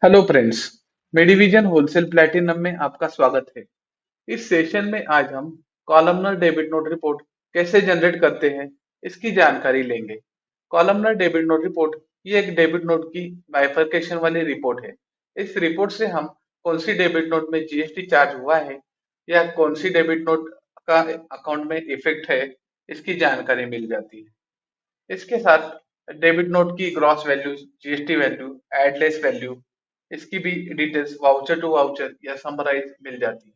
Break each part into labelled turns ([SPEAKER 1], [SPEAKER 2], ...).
[SPEAKER 1] Hello friends, Medivision wholesale platinum में आपका स्वागत है। इस सेशन में आज हम कॉलमनर डेबिट नोट रिपोर्ट कैसे जनरेट करते हैं, इसकी जानकारी लेंगे। कॉलमनर डेबिट नोट रिपोर्ट ये एक डेबिट नोट की बाइफरकेशन वाली रिपोर्ट है। इस रिपोर्ट से हम कौन सी डेबिट नोट में जीएसटी चार्ज हुआ है या कौन सी डेबिट नोट का अकाउंट में इफेक्ट है, इसकी जानकारी मिल जाती है। इसके साथ डेबिट नोट की gross value, GST value, add less value, इसकी भी डिटेल्स वाउचर टू वाउचर या समराइज मिल जाती है।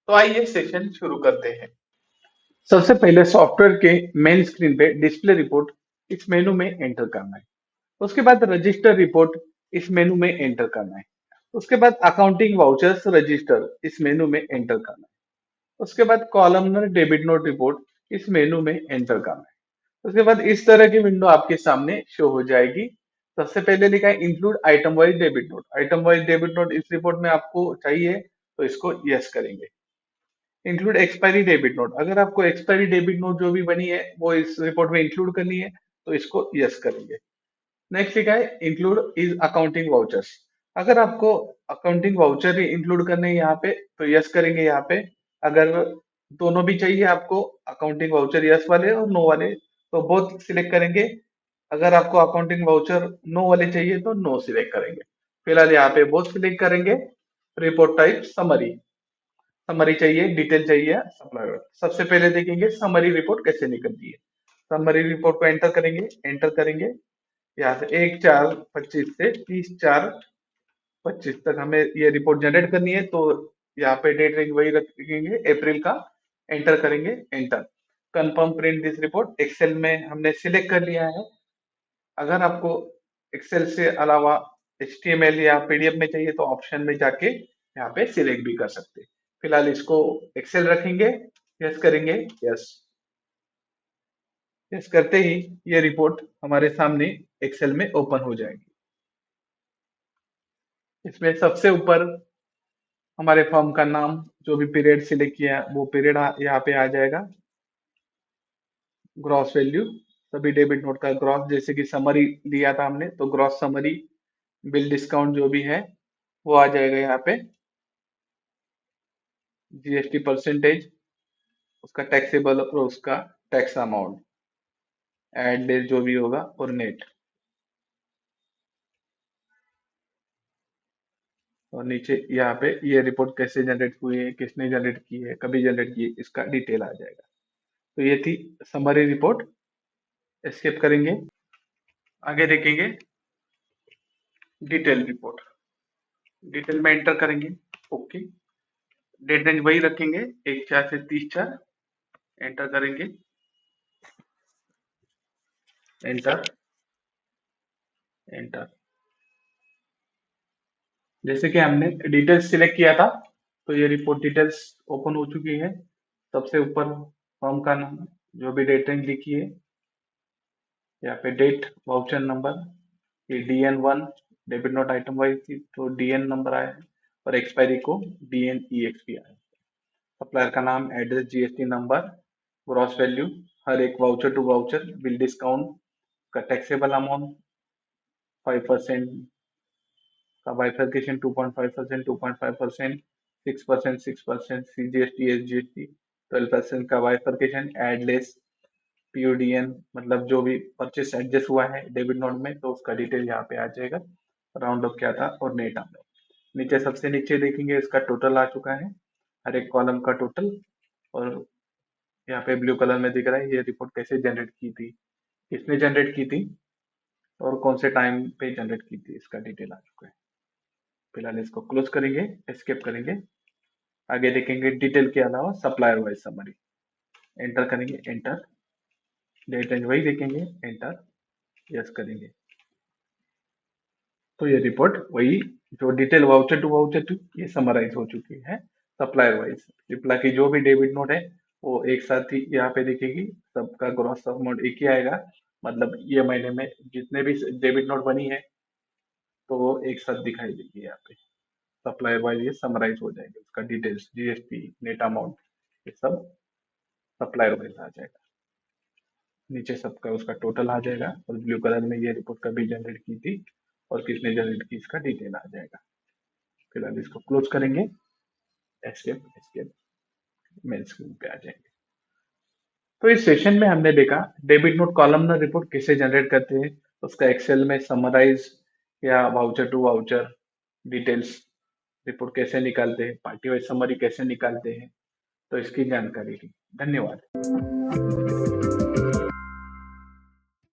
[SPEAKER 1] तो आइए सेशन शुरू करते हैं। सबसे पहले सॉफ्टवेयर के मेन स्क्रीन पे डिस्प्ले रिपोर्ट इस मेनू में एंटर करना है। उसके बाद रजिस्टर रिपोर्ट इस मेनू में एंटर करना है। उसके बाद अकाउंटिंग वाउचर्स रजिस्टर इस मेनू में एंटर करना है। उसके बाद कॉलमनर डेबिट नोट रिपोर्ट इस मेनू में एंटर करना है। उसके बाद इस तरह की विंडो आपके सामने शो हो जाएगी। सबसे पहले लिखा है include item wise debit note. Item wise debit note इस रिपोर्ट में आपको चाहिए तो इसको यस करेंगे। इंक्लूड एक्सपायरी डेबिट नोट, अगर आपको एक्सपायरी डेबिट नोट जो भी बनी है वो इस रिपोर्ट में इंक्लूड करनी है तो इसको यस करेंगे। नेक्स्ट लिखा है इंक्लूड इज अकाउंटिंग वाउचर्स, अगर आपको अकाउंटिंग वाउचर ही इंक्लूड करने हैं यहाँ पे तो यस करेंगे यहाँ पे। अगर दोनों भी चाहिए आपको, अकाउंटिंग वाउचर यस वाले और नो वाले, तो बोथ सिलेक्ट करेंगे। अगर आपको अकाउंटिंग वाउचर नो वाले चाहिए तो नो सिलेक्ट करेंगे। फिलहाल यहाँ पे बोथ सिलेक्ट करेंगे। रिपोर्ट टाइप समरी, समरी चाहिए, डिटेल चाहिए सप्लायर। सबसे पहले देखेंगे समरी रिपोर्ट कैसे निकलती है। समरी रिपोर्ट को एंटर करेंगे, एंटर करेंगे यहाँ से 1/4/25 से 30/4/25 तक हमें ये रिपोर्ट जनरेट करनी है। तो यहाँ पे डेट रेंज वही रखेंगे, अप्रैल का। एंटर करेंगे, enter. Confirm print this report excel में हमने सिलेक्ट कर लिया है। अगर आपको एक्सेल से अलावा एचटीएमएल या पीडीएफ में चाहिए तो ऑप्शन में जाके यहाँ पे सिलेक्ट भी कर सकते हैं। फिलहाल इसको एक्सेल रखेंगे, यस करेंगे, यस। यस करते ही ये रिपोर्ट हमारे सामने एक्सेल में ओपन हो जाएगी। इसमें सबसे ऊपर हमारे फर्म का नाम, जो भी पीरियड सिलेक्ट किया है वो पीरियड यहाँ पे आ जाएगा। ग्रॉस वैल्यू, सभी डेबिट नोट का ग्रॉस, जैसे कि समरी दिया था हमने तो ग्रॉस समरी, बिल डिस्काउंट जो भी है वो आ जाएगा यहाँ पे। जीएसटी परसेंटेज, उसका टैक्सेबल और उसका टैक्स अमाउंट, एड डेज जो भी होगा और नेट। और नीचे यहाँ पे ये रिपोर्ट कैसे जनरेट हुई है, किसने जनरेट की है, कभी जनरेट की है, इसका डिटेल आ जाएगा। तो ये थी समरी रिपोर्ट। एस्केप करेंगे, आगे देखेंगे डिटेल रिपोर्ट। डिटेल में एंटर करेंगे, ओके। डेट रेंज वही रखेंगे, 1/4 से 30/4। एंटर करेंगे, एंटर, एंटर। जैसे कि हमने डिटेल्स सिलेक्ट किया था तो ये रिपोर्ट डिटेल्स ओपन हो चुकी है। सबसे ऊपर फर्म का नाम, जो भी डेट रेंज लिखी है, यहाँ पे डेट, वाउचर नंबर, ये DN1 debit note item wise थी तो DN नंबर आया है, और एक्सपायरी को DNEXP आया है। सप्लायर का नाम, address, GST number, gross value, हर एक voucher to voucher, bill discount का टैक्सेबल अमाउंट 5% का, बाइफरकेशन 2.5%, 2.5%, 6%, 6%, CGST, SGST 12% का बाइफरकेशन, एडलेस, PUDN मतलब जो भी परचेस एडजस्ट हुआ है डेबिट नोट में तो उसका डिटेल यहाँ पे आ जाएगा। राउंड ऑफ क्या था और नेट अमाउंट। नीचे सबसे नीचे देखेंगे इसका टोटल आ चुका है, हर एक कॉलम का टोटल। और यहाँ पे ब्लू कलर में दिख रहा है ये रिपोर्ट कैसे जनरेट की थी, किसने जनरेट की थी और कौन से टाइम पे जनरेट की थी, इसका डिटेल आ चुका है। फिलहाल इसको क्लोज करेंगे, एस्केप करेंगे। आगे देखेंगे डिटेल के अलावा सप्लायर वाइज समरी। एंटर करेंगे, एंटर। डेट रेंज वही देखेंगे, एंटर, यस करेंगे। तो ये रिपोर्ट वही, जो डिटेल वाउचर टू वाउचर थी ये समराइज हो चुकी है सप्लायर वाइज। रिप्लाई की जो भी डेबिट नोट है वो एक साथ ही यहाँ पे दिखेगी, सबका ग्रॉस अमाउंट एक ही आएगा। मतलब ये महीने में जितने भी डेबिट नोट बनी है तो वो एक साथ दिखाई देगी यहाँ पे। सप्लायर वाइज ये समराइज हो जाएंगे, उसका डिटेल्स, जीएसटी, नेट अमाउंट, ये सब सप्लायर वाइज आ जाएगा। नीचे सबका उसका टोटल आ जाएगा और ब्लू कलर में ये रिपोर्ट कभी जनरेट की थी और किसने जनरेट की इसका डिटेल आ जाएगा। फिलहाल इसको क्लोज करेंगे, एस्केप एस्केप, मेन स्क्रीन पे आ जाएंगे। तो इस सेशन में हमने देखा डेबिट नोट कॉलमनर रिपोर्ट कैसे जनरेट करते हैं, उसका एक्सेल में समराइज या voucher to voucher details report कैसे निकालते हैं, पार्टी वाइज समरी कैसे निकालते हैं, तो इसकी जानकारी ली। धन्यवाद।